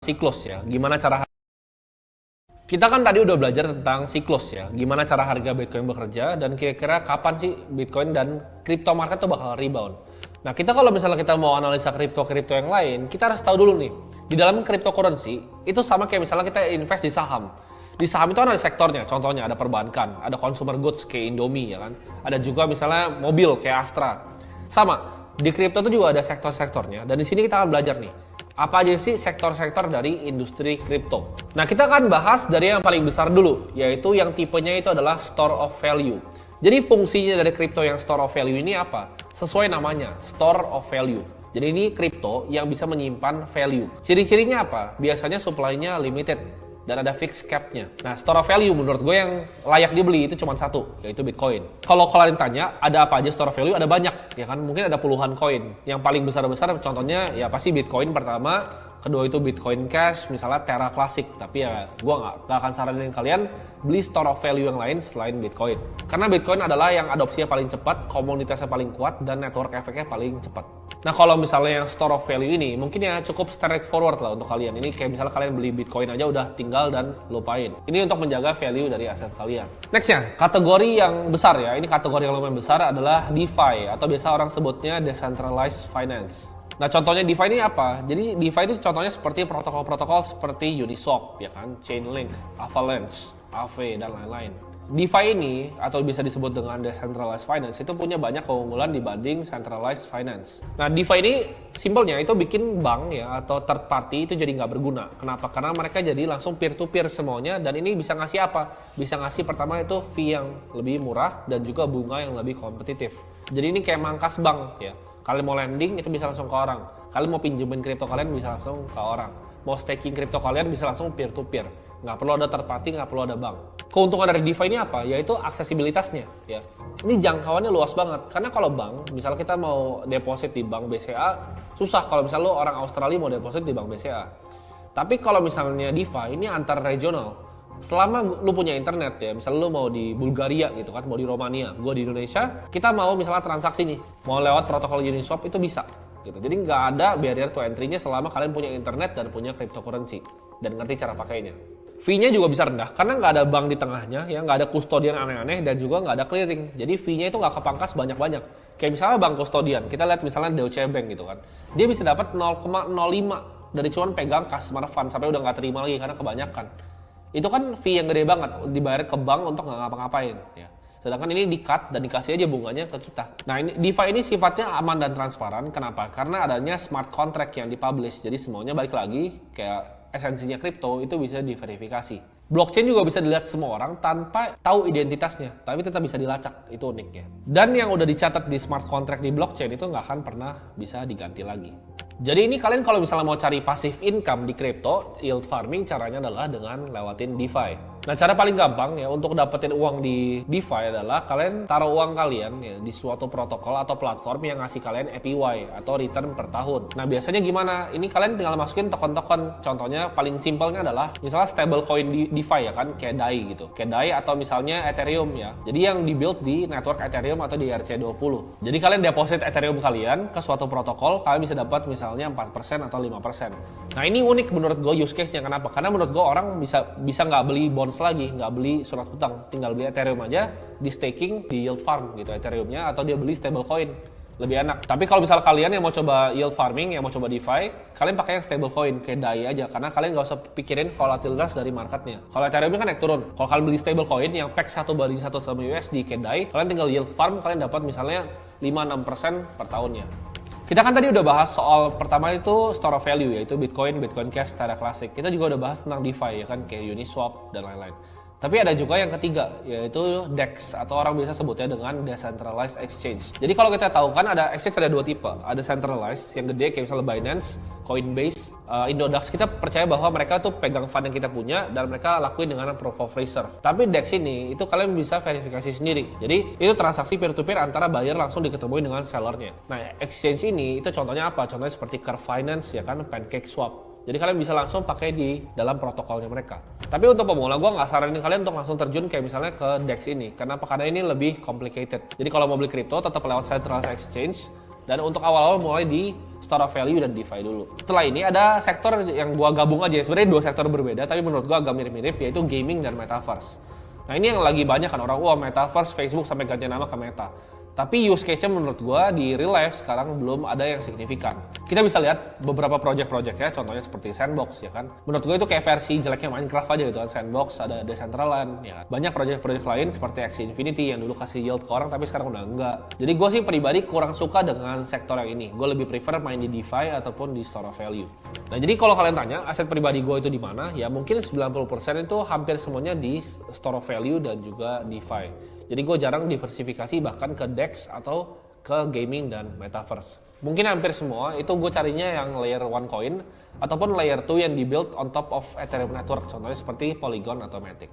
siklus ya. Gimana cara kita kan tadi udah belajar tentang siklus ya, gimana cara harga Bitcoin bekerja dan kira-kira kapan sih Bitcoin dan crypto market tuh bakal rebound. Nah, kita kalau misalnya kita mau analisa kripto yang lain, kita harus tahu dulu nih, di dalam cryptocurrency itu sama kayak misalnya kita invest di saham. Di saham itu kan ada sektornya, contohnya ada perbankan, ada consumer goods kayak Indomie ya kan, ada juga misalnya mobil kayak Astra. Sama, di kripto itu juga ada sektor-sektornya dan di sini kita akan belajar nih, apa aja sih sektor-sektor dari industri kripto. Nah, kita akan bahas dari yang paling besar dulu, yaitu yang tipenya itu adalah store of value. Jadi fungsinya dari kripto yang store of value ini apa? Sesuai namanya, store of value. Jadi ini kripto yang bisa menyimpan value. Ciri-cirinya apa? Biasanya supply-nya limited dan ada fixed cap-nya. Nah, store of value menurut gue yang layak dibeli itu cuma satu, yaitu Bitcoin. Kalau kalian tanya, ada apa aja store of value? Ada banyak, ya kan? Mungkin ada puluhan koin. Yang paling besar-besar contohnya ya pasti Bitcoin pertama, kedua itu Bitcoin Cash, misalnya Terra Classic. Tapi ya gue nggak akan saranin kalian beli store of value yang lain selain Bitcoin. Karena Bitcoin adalah yang adopsinya paling cepat, komunitasnya paling kuat, dan network efeknya paling cepat. Nah, kalau misalnya yang store of value ini, mungkin ya cukup straightforward lah untuk kalian. Ini kayak misalnya kalian beli Bitcoin aja udah tinggal dan lupain. Ini untuk menjaga value dari aset kalian. Nextnya, kategori yang besar ya. Ini kategori yang lumayan besar adalah DeFi atau biasa orang sebutnya Decentralized Finance. Nah, contohnya DeFi ini apa? Jadi DeFi itu contohnya seperti protokol-protokol seperti Uniswap, ya kan, Chainlink, Avalanche, Aave, dan lain-lain. DeFi ini, atau bisa disebut dengan Decentralized Finance, itu punya banyak keunggulan dibanding Centralized Finance. Nah, DeFi ini simpelnya itu bikin bank ya, atau third party itu jadi nggak berguna. Kenapa? Karena mereka jadi langsung peer-to-peer semuanya, dan ini bisa ngasih apa? Bisa ngasih pertama itu fee yang lebih murah, dan juga bunga yang lebih kompetitif. Jadi ini kayak mangkas bank ya. Kalian mau lending itu bisa langsung ke orang. Kalian mau pinjemin kripto kalian bisa langsung ke orang. Mau staking kripto kalian bisa langsung peer to peer. Nggak perlu ada third party, nggak perlu ada bank. Keuntungan dari DeFi ini apa? Yaitu aksesibilitasnya ya. Ini jangkauannya luas banget. Karena kalau bank, misalnya kita mau deposit di bank BCA, susah kalau misalnya lo orang Australia mau deposit di bank BCA. Tapi kalau misalnya DeFi ini antar regional. Selama lu punya internet ya, misalnya lu mau di Bulgaria gitu kan, mau di Romania, gue di Indonesia, kita mau misalnya transaksi nih, mau lewat protokol Uniswap itu bisa gitu. Jadi nggak ada barrier to entry-nya selama kalian punya internet dan punya cryptocurrency dan ngerti cara pakainya. Fee-nya juga bisa rendah karena nggak ada bank di tengahnya, ya nggak ada kustodian aneh-aneh dan juga nggak ada clearing. Jadi fee-nya itu nggak kepangkas banyak-banyak. Kayak misalnya bank kustodian, kita lihat misalnya Deutsche Bank gitu kan, dia bisa dapat 0,05 dari cuman pegang customer fund sampai udah nggak terima lagi karena kebanyakan. Itu kan fee yang gede banget dibayar ke bank untuk nggak ngapa-ngapain ya. Sedangkan ini di-cut dan dikasih aja bunganya ke kita. Nah, ini DeFi ini sifatnya aman dan transparan. Kenapa? Karena adanya smart contract yang dipublish. Jadi semuanya balik lagi kayak esensinya kripto itu bisa diverifikasi. Blockchain juga bisa dilihat semua orang tanpa tahu identitasnya, tapi tetap bisa dilacak. Itu uniknya. Dan yang udah dicatat di smart contract di blockchain itu nggak akan pernah bisa diganti lagi. Jadi ini kalian kalau misalnya mau cari passive income di crypto, yield farming caranya adalah dengan lewatin DeFi. Nah, cara paling gampang ya untuk dapetin uang di DeFi adalah kalian taruh uang kalian ya di suatu protokol atau platform yang ngasih kalian APY atau return per tahun. Nah, biasanya gimana? Ini kalian tinggal masukin token-token. Contohnya paling simpelnya adalah misalnya stablecoin di DeFi ya kan, kayak DAI gitu. Kayak DAI atau misalnya Ethereum ya. Jadi yang dibuild di network Ethereum atau di ERC20. Jadi kalian deposit Ethereum kalian ke suatu protokol, kalian bisa dapat misalnya 4% atau 5%. Nah, ini unik menurut gue use case-nya. Kenapa? Karena menurut gue orang bisa nggak beli bonds lagi, nggak beli surat hutang, tinggal beli Ethereum aja, di staking, di yield farm gitu Ethereum-nya, atau dia beli stablecoin, lebih enak. Tapi kalau misal kalian yang mau coba yield farming, yang mau coba DeFi, kalian pakai yang stablecoin kayak DAI aja, karena kalian nggak usah pikirin volatilitas dari marketnya. Kalau Ethereum kan naik turun. Kalau kalian beli stablecoin yang peg 1:1 sama USD kayak DAI, kalian tinggal yield farm, kalian dapat misalnya 5-6% per tahunnya. Kita kan tadi udah bahas soal pertama itu store of value, yaitu Bitcoin, Bitcoin Cash, Terra Classic. Kita juga udah bahas tentang DeFi ya kan, kayak Uniswap dan lain-lain. Tapi ada juga yang ketiga, yaitu DEX atau orang biasa sebutnya dengan Decentralized Exchange. Jadi kalau kita tahu kan ada exchange ada dua tipe, ada centralized yang gede kayak misalnya Binance, Coinbase, Indodax. Kita percaya bahwa mereka tuh pegang fund yang kita punya dan mereka lakuin dengan proof of reserve. Tapi DEX ini itu kalian bisa verifikasi sendiri. Jadi itu transaksi peer-to-peer antara buyer langsung diketemuin dengan sellernya. Nah, exchange ini itu contohnya apa? Contohnya seperti Curve Finance ya kan, PancakeSwap. Jadi kalian bisa langsung pakai di dalam protokolnya mereka. Tapi untuk pemula, gue nggak saranin kalian untuk langsung terjun kayak misalnya ke DEX ini. Kenapa? Karena ini lebih complicated. Jadi kalau mau beli kripto, tetap lewat centralized exchange. Dan untuk awal-awal mulai di store of value dan DeFi dulu. Setelah ini ada sektor yang gua gabung aja, sebenarnya dua sektor berbeda, tapi menurut gua agak mirip-mirip, yaitu gaming dan metaverse. Nah ini yang lagi banyak kan orang, wah metaverse, Facebook sampai ganti nama ke Meta. Tapi use case-nya menurut gua di real life sekarang belum ada yang signifikan. Kita bisa lihat beberapa project-project ya, contohnya seperti Sandbox ya kan. Menurut gua itu kayak versi jeleknya Minecraft aja gitu kan. Sandbox, ada Decentraland ya. Banyak project-project lain seperti Axie Infinity yang dulu kasih yield ke orang tapi sekarang udah enggak. Jadi gua sih pribadi kurang suka dengan sektor yang ini. Gua lebih prefer main di DeFi ataupun di store of value. Nah jadi kalau kalian tanya aset pribadi gua itu di mana, ya mungkin 90% itu hampir semuanya di store of value dan juga DeFi. Jadi gue jarang diversifikasi bahkan ke DEX atau ke gaming dan metaverse. Mungkin hampir semua itu gue carinya yang layer 1 coin ataupun layer 2 yang dibuild on top of Ethereum network, contohnya seperti Polygon atau Matic.